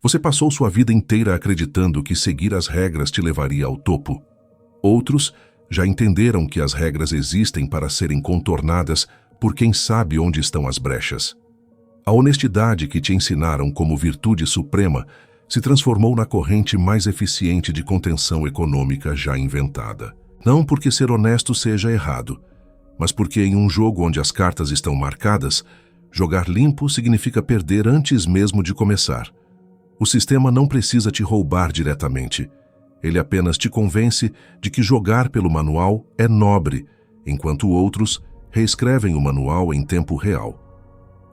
Você passou sua vida inteira acreditando que seguir as regras te levaria ao topo. Outros já entenderam que as regras existem para serem contornadas por quem sabe onde estão as brechas. A honestidade que te ensinaram como virtude suprema se transformou na corrente mais eficiente de contenção econômica já inventada. Não porque ser honesto seja errado, mas porque em um jogo onde as cartas estão marcadas, jogar limpo significa perder antes mesmo de começar. O sistema não precisa te roubar diretamente. Ele apenas te convence de que jogar pelo manual é nobre, enquanto outros reescrevem o manual em tempo real.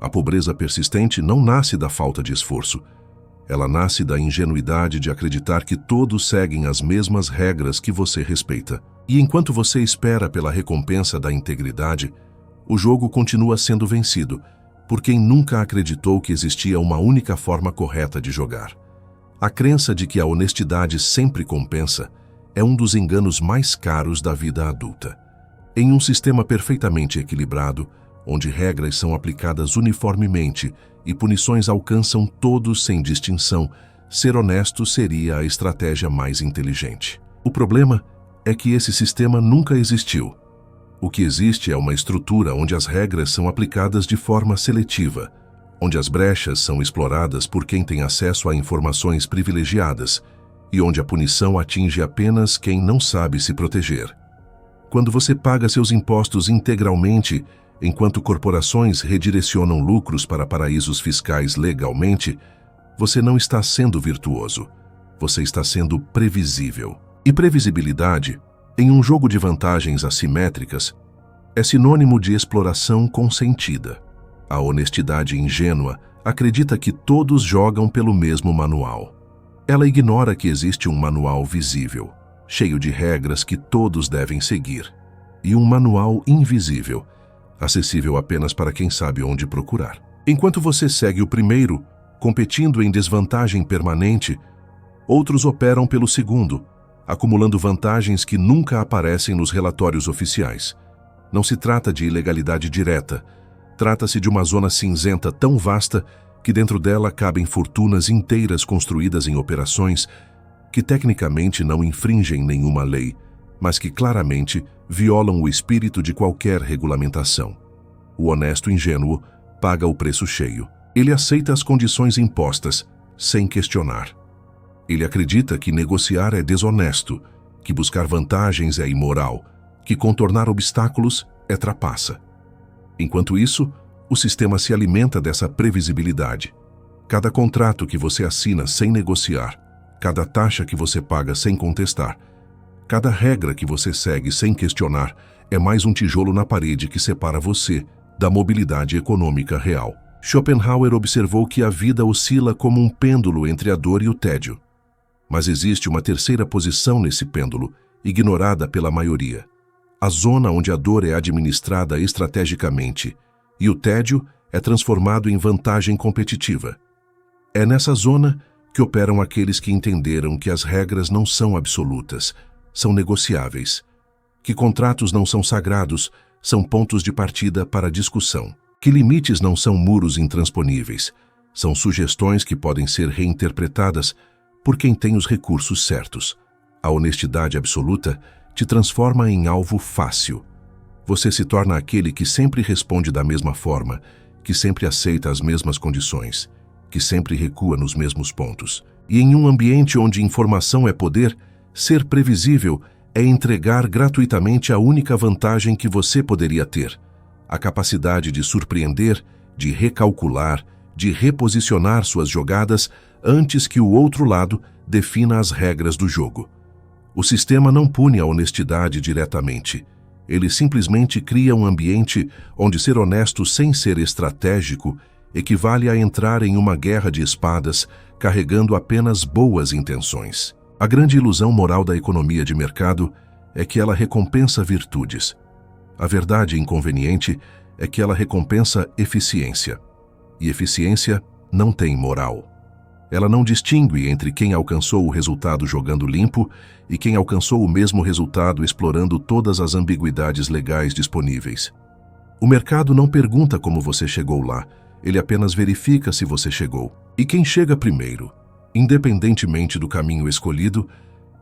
A pobreza persistente não nasce da falta de esforço. Ela nasce da ingenuidade de acreditar que todos seguem as mesmas regras que você respeita. E enquanto você espera pela recompensa da integridade, o jogo continua sendo vencido por quem nunca acreditou que existia uma única forma correta de jogar. A crença de que a honestidade sempre compensa é um dos enganos mais caros da vida adulta. Em um sistema perfeitamente equilibrado, onde regras são aplicadas uniformemente e punições alcançam todos sem distinção, ser honesto seria a estratégia mais inteligente. O problema é que esse sistema nunca existiu. O que existe é uma estrutura onde as regras são aplicadas de forma seletiva, onde as brechas são exploradas por quem tem acesso a informações privilegiadas e onde a punição atinge apenas quem não sabe se proteger. Quando você paga seus impostos integralmente, enquanto corporações redirecionam lucros para paraísos fiscais legalmente, você não está sendo virtuoso, você está sendo previsível. E previsibilidade, em um jogo de vantagens assimétricas, é sinônimo de exploração consentida. A honestidade ingênua acredita que todos jogam pelo mesmo manual. Ela ignora que existe um manual visível, cheio de regras que todos devem seguir, e um manual invisível, acessível apenas para quem sabe onde procurar. Enquanto você segue o primeiro, competindo em desvantagem permanente, outros operam pelo segundo, acumulando vantagens que nunca aparecem nos relatórios oficiais. Não se trata de ilegalidade direta, trata-se de uma zona cinzenta tão vasta que dentro dela cabem fortunas inteiras construídas em operações que tecnicamente não infringem nenhuma lei, mas que claramente violam o espírito de qualquer regulamentação. O honesto ingênuo paga o preço cheio. Ele aceita as condições impostas, sem questionar. Ele acredita que negociar é desonesto, que buscar vantagens é imoral, que contornar obstáculos é trapaça. Enquanto isso, o sistema se alimenta dessa previsibilidade. Cada contrato que você assina sem negociar, cada taxa que você paga sem contestar, cada regra que você segue sem questionar é mais um tijolo na parede que separa você da mobilidade econômica real. Schopenhauer observou que a vida oscila como um pêndulo entre a dor e o tédio. Mas existe uma terceira posição nesse pêndulo, ignorada pela maioria. A zona onde a dor é administrada estrategicamente e o tédio é transformado em vantagem competitiva. É nessa zona que operam aqueles que entenderam que as regras não são absolutas, são negociáveis, que contratos não são sagrados, são pontos de partida para discussão, que limites não são muros intransponíveis, são sugestões que podem ser reinterpretadas por quem tem os recursos certos. A honestidade absoluta te transforma em alvo fácil. Você se torna aquele que sempre responde da mesma forma, que sempre aceita as mesmas condições, que sempre recua nos mesmos pontos. E em um ambiente onde informação é poder, ser previsível é entregar gratuitamente a única vantagem que você poderia ter: a capacidade de surpreender, de recalcular, de reposicionar suas jogadas antes que o outro lado defina as regras do jogo. O sistema não pune a honestidade diretamente. Ele simplesmente cria um ambiente onde ser honesto sem ser estratégico equivale a entrar em uma guerra de espadas carregando apenas boas intenções. A grande ilusão moral da economia de mercado é que ela recompensa virtudes. A verdade inconveniente é que ela recompensa eficiência. E eficiência não tem moral. Ela não distingue entre quem alcançou o resultado jogando limpo e quem alcançou o mesmo resultado explorando todas as ambiguidades legais disponíveis. O mercado não pergunta como você chegou lá, ele apenas verifica se você chegou. E quem chega primeiro? independentemente do caminho escolhido,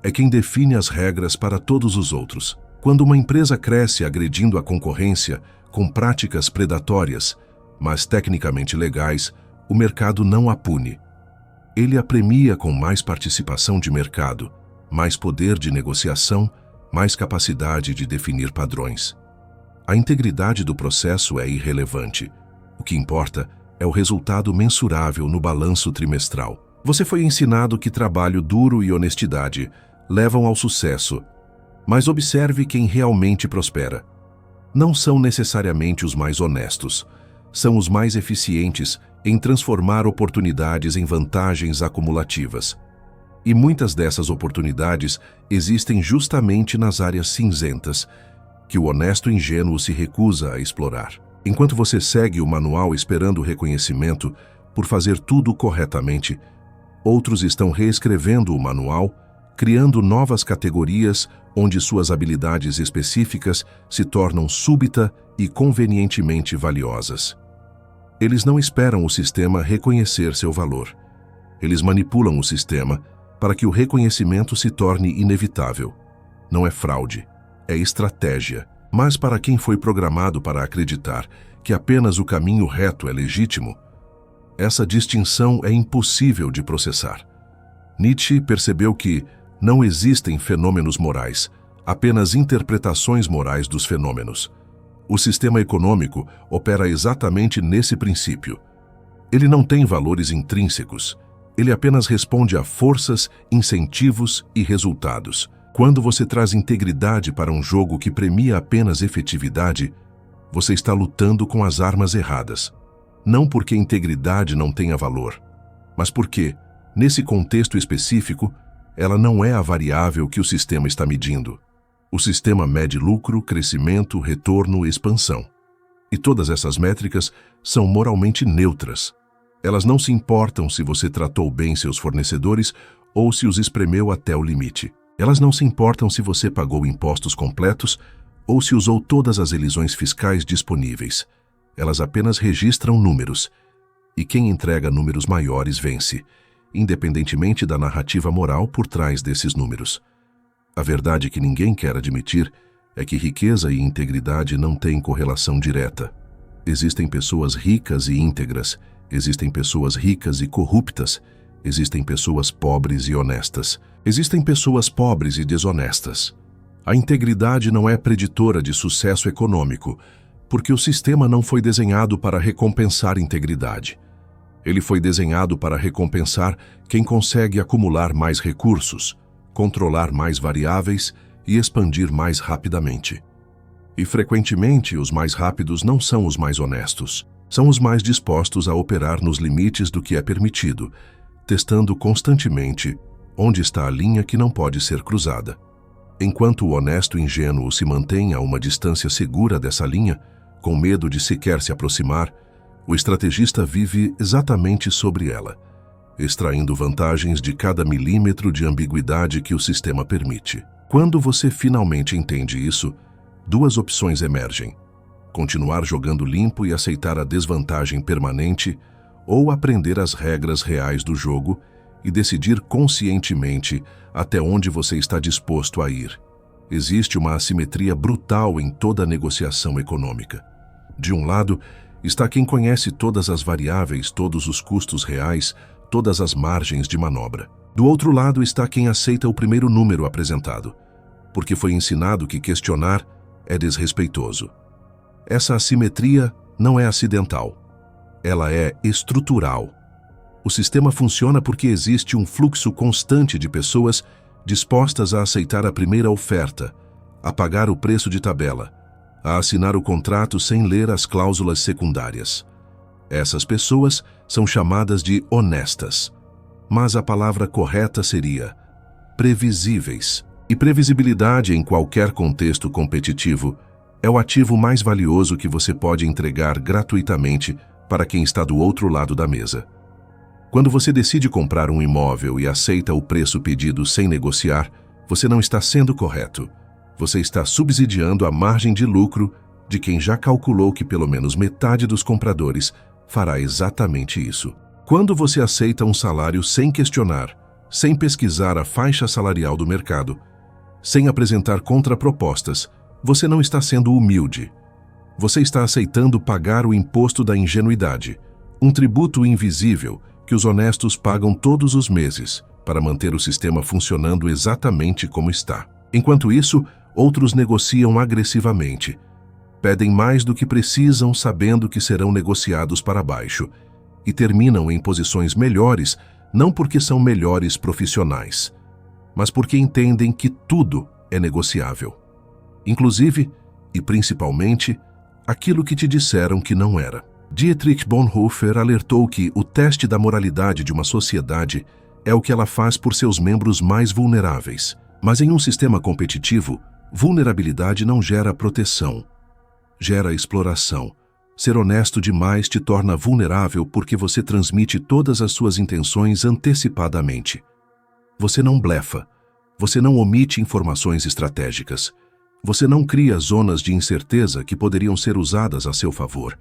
é quem define as regras para todos os outros. Quando uma empresa cresce agredindo a concorrência com práticas predatórias, mas tecnicamente legais, o mercado não a pune. Ele a premia com mais participação de mercado, mais poder de negociação, mais capacidade de definir padrões. A integridade do processo é irrelevante. O que importa é o resultado mensurável no balanço trimestral. Você foi ensinado que trabalho duro e honestidade levam ao sucesso, mas observe quem realmente prospera. Não são necessariamente os mais honestos, são os mais eficientes em transformar oportunidades em vantagens acumulativas. E muitas dessas oportunidades existem justamente nas áreas cinzentas, que o honesto ingênuo se recusa a explorar. Enquanto você segue o manual esperando reconhecimento por fazer tudo corretamente, outros estão reescrevendo o manual, criando novas categorias onde suas habilidades específicas se tornam súbita e convenientemente valiosas. Eles não esperam o sistema reconhecer seu valor. Eles manipulam o sistema para que o reconhecimento se torne inevitável. Não é fraude, é estratégia. Mas para quem foi programado para acreditar que apenas o caminho reto é legítimo, essa distinção é impossível de processar. Nietzsche percebeu que não existem fenômenos morais, apenas interpretações morais dos fenômenos. O sistema econômico opera exatamente nesse princípio. Ele não tem valores intrínsecos, ele apenas responde a forças, incentivos e resultados. Quando você traz integridade para um jogo que premia apenas efetividade, você está lutando com as armas erradas. Não porque integridade não tenha valor, mas porque, nesse contexto específico, ela não é a variável que o sistema está medindo. O sistema mede lucro, crescimento, retorno e expansão. E todas essas métricas são moralmente neutras. Elas não se importam se você tratou bem seus fornecedores ou se os espremeu até o limite. Elas não se importam se você pagou impostos completos ou se usou todas as elisões fiscais disponíveis. Elas apenas registram números. E quem entrega números maiores vence, independentemente da narrativa moral por trás desses números. A verdade que ninguém quer admitir é que riqueza e integridade não têm correlação direta. Existem pessoas ricas e íntegras, existem pessoas ricas e corruptas, existem pessoas pobres e honestas, existem pessoas pobres e desonestas. A integridade não é preditora de sucesso econômico, porque o sistema não foi desenhado para recompensar integridade. Ele foi desenhado para recompensar quem consegue acumular mais recursos, controlar mais variáveis e expandir mais rapidamente. E frequentemente os mais rápidos não são os mais honestos, são os mais dispostos a operar nos limites do que é permitido, testando constantemente onde está a linha que não pode ser cruzada. Enquanto o honesto ingênuo se mantém a uma distância segura dessa linha, com medo de sequer se aproximar, o estrategista vive exatamente sobre ela, extraindo vantagens de cada milímetro de ambiguidade que o sistema permite. Quando você finalmente entende isso, duas opções emergem: continuar jogando limpo e aceitar a desvantagem permanente, ou aprender as regras reais do jogo e decidir conscientemente até onde você está disposto a ir. Existe uma assimetria brutal em toda a negociação econômica. De um lado, está quem conhece todas as variáveis, todos os custos reais, todas as margens de manobra. Do outro lado está quem aceita o primeiro número apresentado, porque foi ensinado que questionar é desrespeitoso. Essa assimetria não é acidental. Ela é estrutural. O sistema funciona porque existe um fluxo constante de pessoas dispostas a aceitar a primeira oferta, a pagar o preço de tabela, a assinar o contrato sem ler as cláusulas secundárias. Essas pessoas são chamadas de honestas, mas a palavra correta seria previsíveis. E previsibilidade em qualquer contexto competitivo é o ativo mais valioso que você pode entregar gratuitamente para quem está do outro lado da mesa. Quando você decide comprar um imóvel e aceita o preço pedido sem negociar, você não está sendo correto. Você está subsidiando a margem de lucro de quem já calculou que pelo menos metade dos compradores fará exatamente isso. Quando você aceita um salário sem questionar, sem pesquisar a faixa salarial do mercado, sem apresentar contrapropostas, você não está sendo humilde. Você está aceitando pagar o imposto da ingenuidade, um tributo invisível que os honestos pagam todos os meses para manter o sistema funcionando exatamente como está. Enquanto isso, outros negociam agressivamente. Pedem mais do que precisam, sabendo que serão negociados para baixo, e terminam em posições melhores, não porque são melhores profissionais, mas porque entendem que tudo é negociável. Inclusive, e principalmente, aquilo que te disseram que não era. Dietrich Bonhoeffer alertou que o teste da moralidade de uma sociedade é o que ela faz por seus membros mais vulneráveis. Mas em um sistema competitivo, vulnerabilidade não gera proteção, gera exploração. Ser honesto demais te torna vulnerável porque você transmite todas as suas intenções antecipadamente. Você não blefa, você não omite informações estratégicas. Você não cria zonas de incerteza que poderiam ser usadas a seu favor.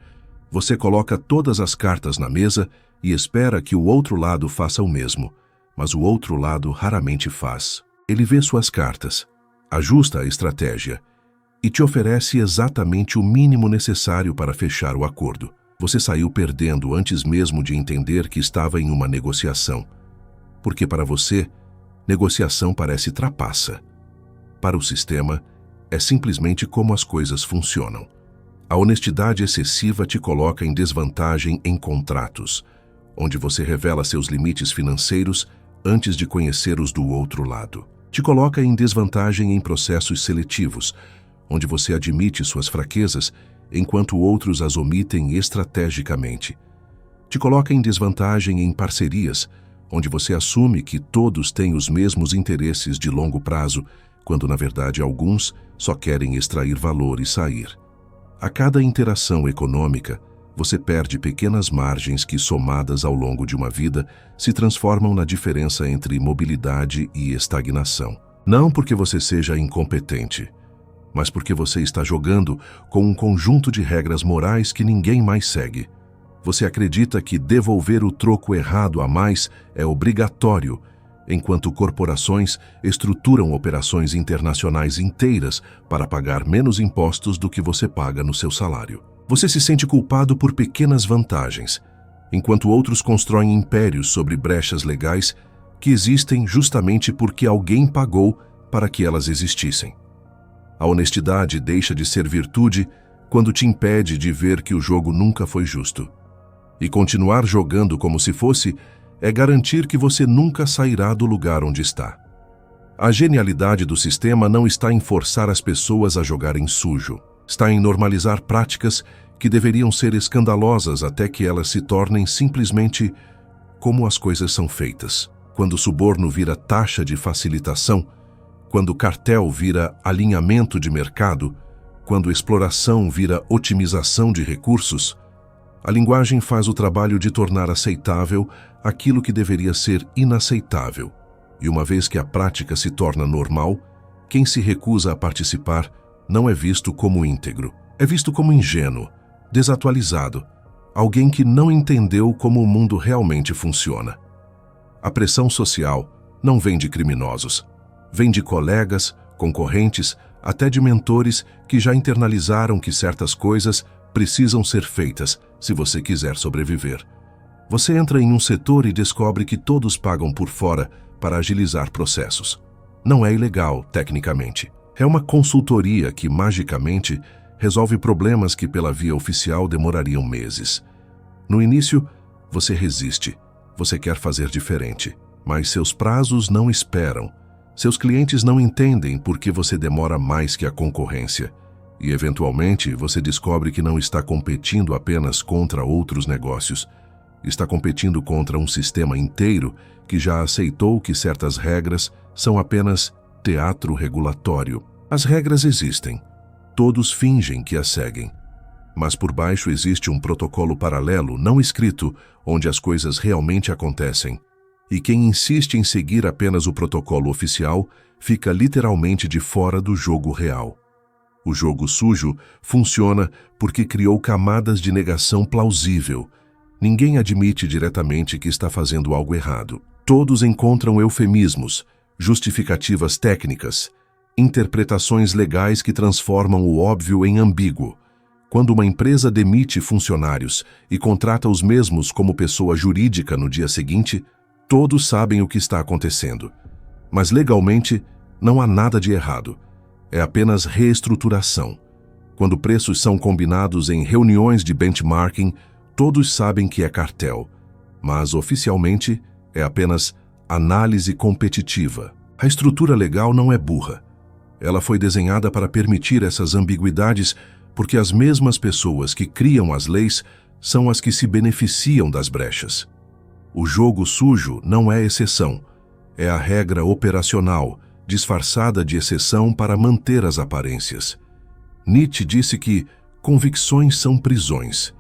Você coloca todas as cartas na mesa e espera que o outro lado faça o mesmo, mas o outro lado raramente faz. Ele vê suas cartas, ajusta a estratégia e te oferece exatamente o mínimo necessário para fechar o acordo. Você saiu perdendo antes mesmo de entender que estava em uma negociação. Porque para você, negociação parece trapaça. Para o sistema, é simplesmente como as coisas funcionam. A honestidade excessiva te coloca em desvantagem em contratos, onde você revela seus limites financeiros antes de conhecer os do outro lado. Te coloca em desvantagem em processos seletivos, onde você admite suas fraquezas enquanto outros as omitem estrategicamente. Te coloca em desvantagem em parcerias, onde você assume que todos têm os mesmos interesses de longo prazo, quando na verdade alguns só querem extrair valor e sair. A cada interação econômica, você perde pequenas margens que, somadas ao longo de uma vida, se transformam na diferença entre mobilidade e estagnação. Não porque você seja incompetente, mas porque você está jogando com um conjunto de regras morais que ninguém mais segue. Você acredita que devolver o troco errado a mais é obrigatório, enquanto corporações estruturam operações internacionais inteiras para pagar menos impostos do que você paga no seu salário. Você se sente culpado por pequenas vantagens, enquanto outros constroem impérios sobre brechas legais que existem justamente porque alguém pagou para que elas existissem. A honestidade deixa de ser virtude quando te impede de ver que o jogo nunca foi justo. E continuar jogando como se fosse é garantir que você nunca sairá do lugar onde está. A genialidade do sistema não está em forçar as pessoas a jogarem sujo. Está em normalizar práticas que deveriam ser escandalosas até que elas se tornem simplesmente como as coisas são feitas. Quando o suborno vira taxa de facilitação, quando o cartel vira alinhamento de mercado, quando exploração vira otimização de recursos, a linguagem faz o trabalho de tornar aceitável aquilo que deveria ser inaceitável. E uma vez que a prática se torna normal, quem se recusa a participar não é visto como íntegro. É visto como ingênuo, desatualizado, alguém que não entendeu como o mundo realmente funciona. A pressão social não vem de criminosos. Vem de colegas, concorrentes, até de mentores que já internalizaram que certas coisas precisam ser feitas se você quiser sobreviver. Você entra em um setor e descobre que todos pagam por fora para agilizar processos. Não é ilegal, tecnicamente. É uma consultoria que, magicamente, resolve problemas que pela via oficial demorariam meses. No início, você resiste. Você quer fazer diferente. Mas seus prazos não esperam. Seus clientes não entendem por que você demora mais que a concorrência. E, eventualmente, você descobre que não está competindo apenas contra outros negócios. Está competindo contra um sistema inteiro que já aceitou que certas regras são apenas teatro regulatório. As regras existem. Todos fingem que as seguem. Mas por baixo existe um protocolo paralelo não escrito onde as coisas realmente acontecem. E quem insiste em seguir apenas o protocolo oficial fica literalmente de fora do jogo real. O jogo sujo funciona porque criou camadas de negação plausível, Ninguém admite diretamente que está fazendo algo errado. Todos encontram eufemismos, justificativas técnicas, interpretações legais que transformam o óbvio em ambíguo. Quando uma empresa demite funcionários e contrata os mesmos como pessoa jurídica no dia seguinte, todos sabem o que está acontecendo. Mas legalmente, não há nada de errado. É apenas reestruturação. Quando preços são combinados em reuniões de benchmarking, todos sabem que é cartel. Mas, oficialmente, é apenas análise competitiva. A estrutura legal não é burra. Ela foi desenhada para permitir essas ambiguidades porque as mesmas pessoas que criam as leis são as que se beneficiam das brechas. O jogo sujo não é exceção. É a regra operacional, disfarçada de exceção para manter as aparências. Nietzsche disse que convicções são prisões.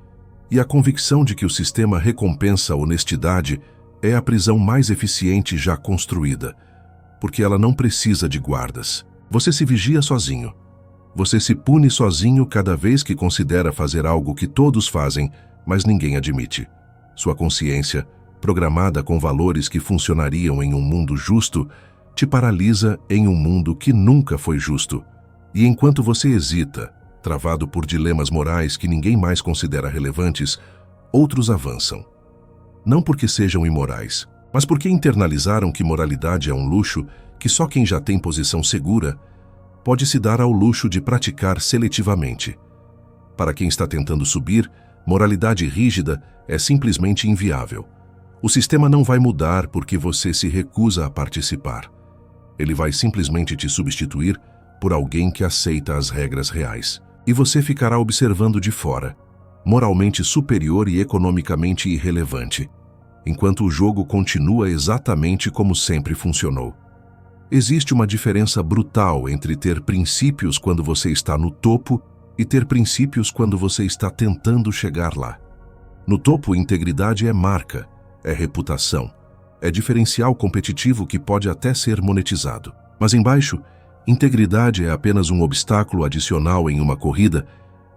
E a convicção de que o sistema recompensa a honestidade é a prisão mais eficiente já construída, porque ela não precisa de guardas. Você se vigia sozinho. Você se pune sozinho cada vez que considera fazer algo que todos fazem, mas ninguém admite. Sua consciência, programada com valores que funcionariam em um mundo justo, te paralisa em um mundo que nunca foi justo. E enquanto você hesita, travado por dilemas morais que ninguém mais considera relevantes, outros avançam. Não porque sejam imorais, mas porque internalizaram que moralidade é um luxo que só quem já tem posição segura pode se dar ao luxo de praticar seletivamente. Para quem está tentando subir, moralidade rígida é simplesmente inviável. O sistema não vai mudar porque você se recusa a participar. Ele vai simplesmente te substituir por alguém que aceita as regras reais. E você ficará observando de fora, moralmente superior e economicamente irrelevante, enquanto o jogo continua exatamente como sempre funcionou. Existe uma diferença brutal entre ter princípios quando você está no topo e ter princípios quando você está tentando chegar lá. No topo, integridade é marca, é reputação, é diferencial competitivo que pode até ser monetizado. Mas embaixo, integridade é apenas um obstáculo adicional em uma corrida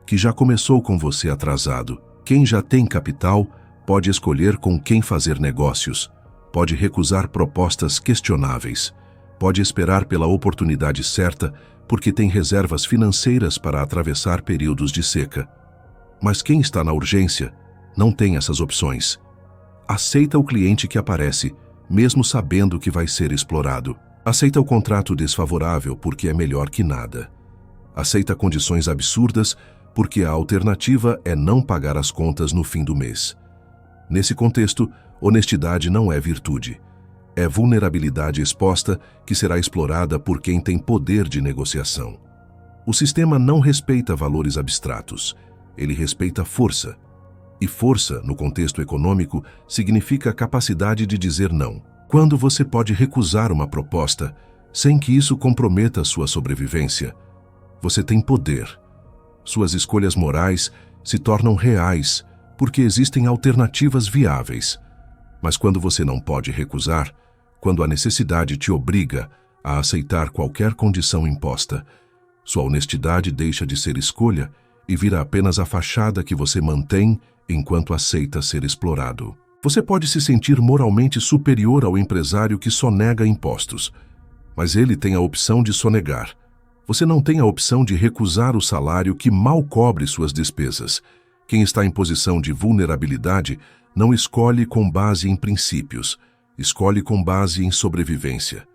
que já começou com você atrasado. Quem já tem capital pode escolher com quem fazer negócios, pode recusar propostas questionáveis, pode esperar pela oportunidade certa porque tem reservas financeiras para atravessar períodos de seca. Mas quem está na urgência não tem essas opções. Aceita o cliente que aparece, mesmo sabendo que vai ser explorado. Aceita o contrato desfavorável porque é melhor que nada. Aceita condições absurdas porque a alternativa é não pagar as contas no fim do mês. Nesse contexto, honestidade não é virtude. É vulnerabilidade exposta que será explorada por quem tem poder de negociação. O sistema não respeita valores abstratos. Ele respeita força. E força, no contexto econômico, significa a capacidade de dizer não. Quando você pode recusar uma proposta sem que isso comprometa sua sobrevivência, você tem poder. Suas escolhas morais se tornam reais porque existem alternativas viáveis. Mas quando você não pode recusar, quando a necessidade te obriga a aceitar qualquer condição imposta, sua honestidade deixa de ser escolha e vira apenas a fachada que você mantém enquanto aceita ser explorado. Você pode se sentir moralmente superior ao empresário que sonega impostos, mas ele tem a opção de sonegar. Você não tem a opção de recusar o salário que mal cobre suas despesas. Quem está em posição de vulnerabilidade não escolhe com base em princípios, escolhe com base em sobrevivência.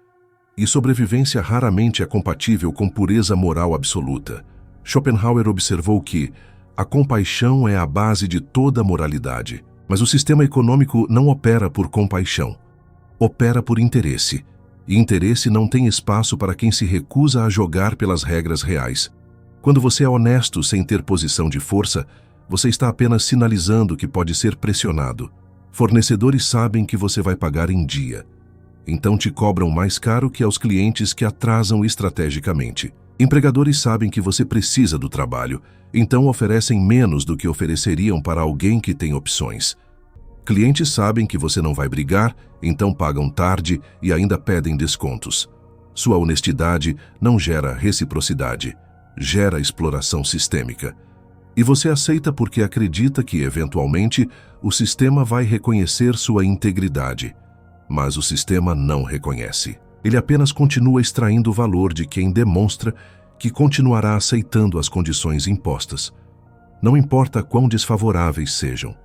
E sobrevivência raramente é compatível com pureza moral absoluta. Schopenhauer observou que a compaixão é a base de toda moralidade. Mas o sistema econômico não opera por compaixão. Opera por interesse. E interesse não tem espaço para quem se recusa a jogar pelas regras reais. Quando você é honesto sem ter posição de força, você está apenas sinalizando que pode ser pressionado. Fornecedores sabem que você vai pagar em dia. Então te cobram mais caro que aos clientes que atrasam estrategicamente. Empregadores sabem que você precisa do trabalho, então oferecem menos do que ofereceriam para alguém que tem opções. Clientes sabem que você não vai brigar, então pagam tarde e ainda pedem descontos. Sua honestidade não gera reciprocidade, gera exploração sistêmica. E você aceita porque acredita que, eventualmente, o sistema vai reconhecer sua integridade. Mas o sistema não reconhece. Ele apenas continua extraindo o valor de quem demonstra que continuará aceitando as condições impostas. Não importa quão desfavoráveis sejam.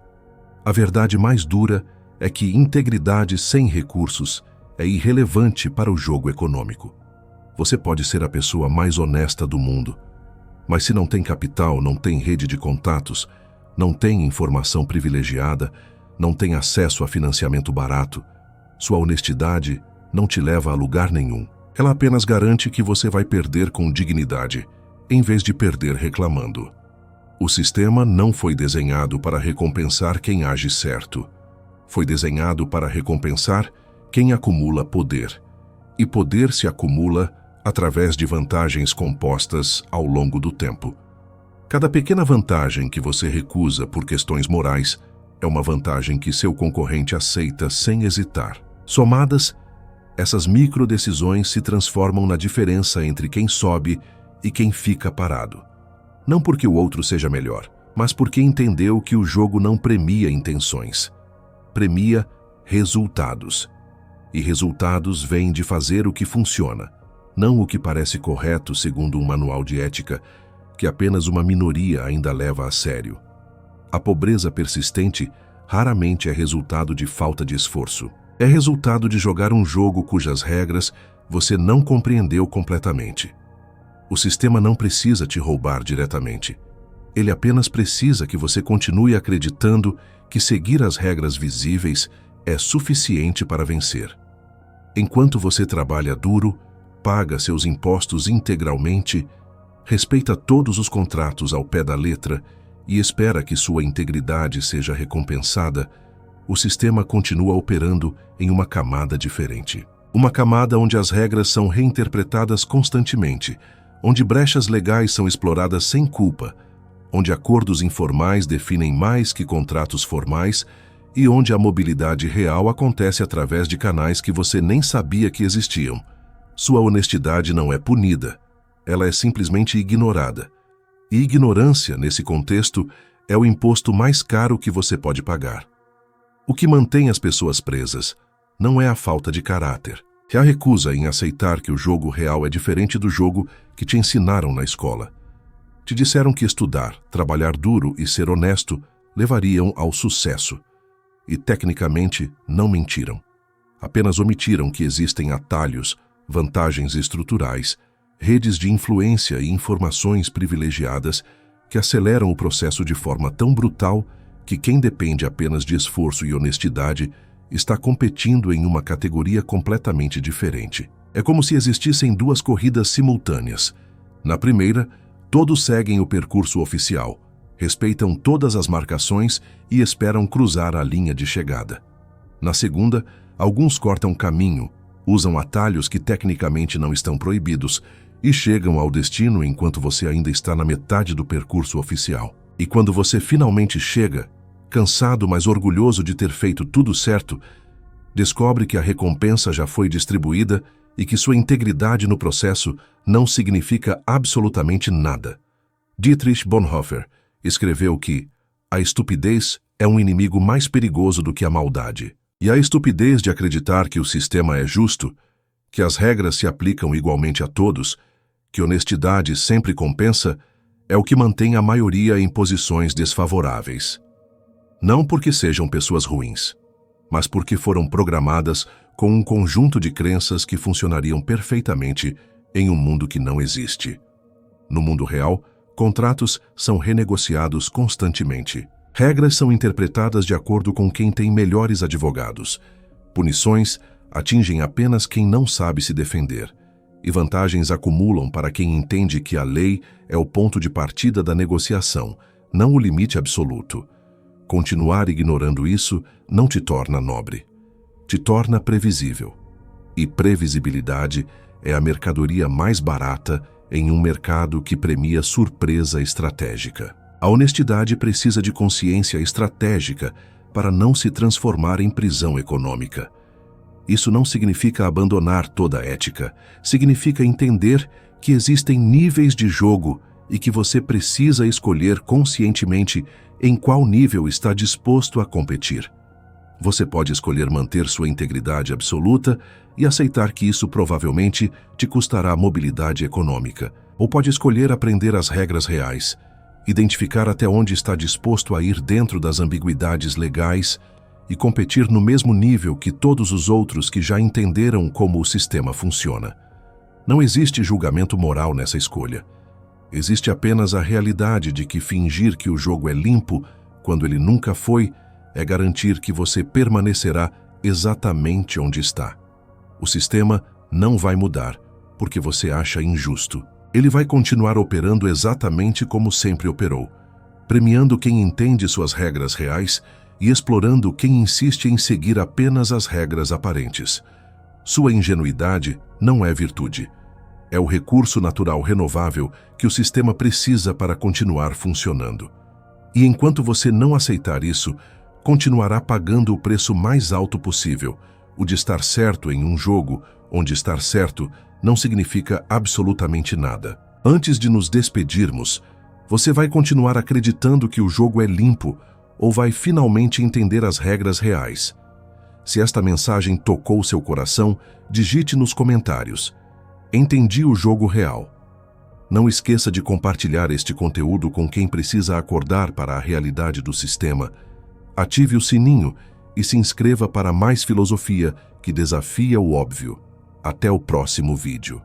A verdade mais dura é que integridade sem recursos é irrelevante para o jogo econômico. Você pode ser a pessoa mais honesta do mundo, mas se não tem capital, não tem rede de contatos, não tem informação privilegiada, não tem acesso a financiamento barato, sua honestidade não te leva a lugar nenhum. Ela apenas garante que você vai perder com dignidade, em vez de perder reclamando. O sistema não foi desenhado para recompensar quem age certo. Foi desenhado para recompensar quem acumula poder. E poder se acumula através de vantagens compostas ao longo do tempo. Cada pequena vantagem que você recusa por questões morais é uma vantagem que seu concorrente aceita sem hesitar. Somadas, essas microdecisões se transformam na diferença entre quem sobe e quem fica parado. Não porque o outro seja melhor, mas porque entendeu que o jogo não premia intenções. Premia resultados. E resultados vêm de fazer o que funciona, não o que parece correto segundo um manual de ética que apenas uma minoria ainda leva a sério. A pobreza persistente raramente é resultado de falta de esforço. É resultado de jogar um jogo cujas regras você não compreendeu completamente. O sistema não precisa te roubar diretamente. Ele apenas precisa que você continue acreditando que seguir as regras visíveis é suficiente para vencer. Enquanto você trabalha duro, paga seus impostos integralmente, respeita todos os contratos ao pé da letra e espera que sua integridade seja recompensada, o sistema continua operando em uma camada diferente. Uma camada onde as regras são reinterpretadas constantemente, onde brechas legais são exploradas sem culpa, onde acordos informais definem mais que contratos formais e onde a mobilidade real acontece através de canais que você nem sabia que existiam. Sua honestidade não é punida, ela é simplesmente ignorada. E ignorância, nesse contexto, é o imposto mais caro que você pode pagar. O que mantém as pessoas presas não é a falta de caráter. É a recusa em aceitar que o jogo real é diferente do jogo que te ensinaram na escola. Te disseram que estudar, trabalhar duro e ser honesto levariam ao sucesso. E, tecnicamente, não mentiram. Apenas omitiram que existem atalhos, vantagens estruturais, redes de influência e informações privilegiadas que aceleram o processo de forma tão brutal que quem depende apenas de esforço e honestidade está competindo em uma categoria completamente diferente. É como se existissem duas corridas simultâneas. Na primeira, todos seguem o percurso oficial, respeitam todas as marcações e esperam cruzar a linha de chegada. Na segunda, alguns cortam caminho, usam atalhos que tecnicamente não estão proibidos e chegam ao destino enquanto você ainda está na metade do percurso oficial. E quando você finalmente chega, cansado mas orgulhoso de ter feito tudo certo, descobre que a recompensa já foi distribuída e que sua integridade no processo não significa absolutamente nada. Dietrich Bonhoeffer escreveu que a estupidez é um inimigo mais perigoso do que a maldade. E a estupidez de acreditar que o sistema é justo, que as regras se aplicam igualmente a todos, que honestidade sempre compensa, é o que mantém a maioria em posições desfavoráveis. Não porque sejam pessoas ruins, mas porque foram programadas com um conjunto de crenças que funcionariam perfeitamente em um mundo que não existe. No mundo real, contratos são renegociados constantemente. Regras são interpretadas de acordo com quem tem melhores advogados. Punições atingem apenas quem não sabe se defender. E vantagens acumulam para quem entende que a lei é o ponto de partida da negociação, não o limite absoluto. Continuar ignorando isso não te torna nobre. Te torna previsível. E previsibilidade é a mercadoria mais barata em um mercado que premia surpresa estratégica. A honestidade precisa de consciência estratégica para não se transformar em prisão econômica. Isso não significa abandonar toda a ética, significa entender que existem níveis de jogo e que você precisa escolher conscientemente em qual nível está disposto a competir. Você pode escolher manter sua integridade absoluta e aceitar que isso provavelmente te custará mobilidade econômica, ou pode escolher aprender as regras reais, identificar até onde está disposto a ir dentro das ambiguidades legais e competir no mesmo nível que todos os outros que já entenderam como o sistema funciona. Não existe julgamento moral nessa escolha. Existe apenas a realidade de que fingir que o jogo é limpo, quando ele nunca foi, é garantir que você permanecerá exatamente onde está. O sistema não vai mudar, porque você acha injusto. Ele vai continuar operando exatamente como sempre operou, premiando quem entende suas regras reais e explorando quem insiste em seguir apenas as regras aparentes. Sua ingenuidade não é virtude. É o recurso natural renovável que o sistema precisa para continuar funcionando. E enquanto você não aceitar isso, continuará pagando o preço mais alto possível, o de estar certo em um jogo onde estar certo não significa absolutamente nada. Antes de nos despedirmos, você vai continuar acreditando que o jogo é limpo ou vai finalmente entender as regras reais? Se esta mensagem tocou seu coração, digite nos comentários: entendi o jogo real. Não esqueça de compartilhar este conteúdo com quem precisa acordar para a realidade do sistema. Ative o sininho e se inscreva para mais filosofia que desafia o óbvio. Até o próximo vídeo.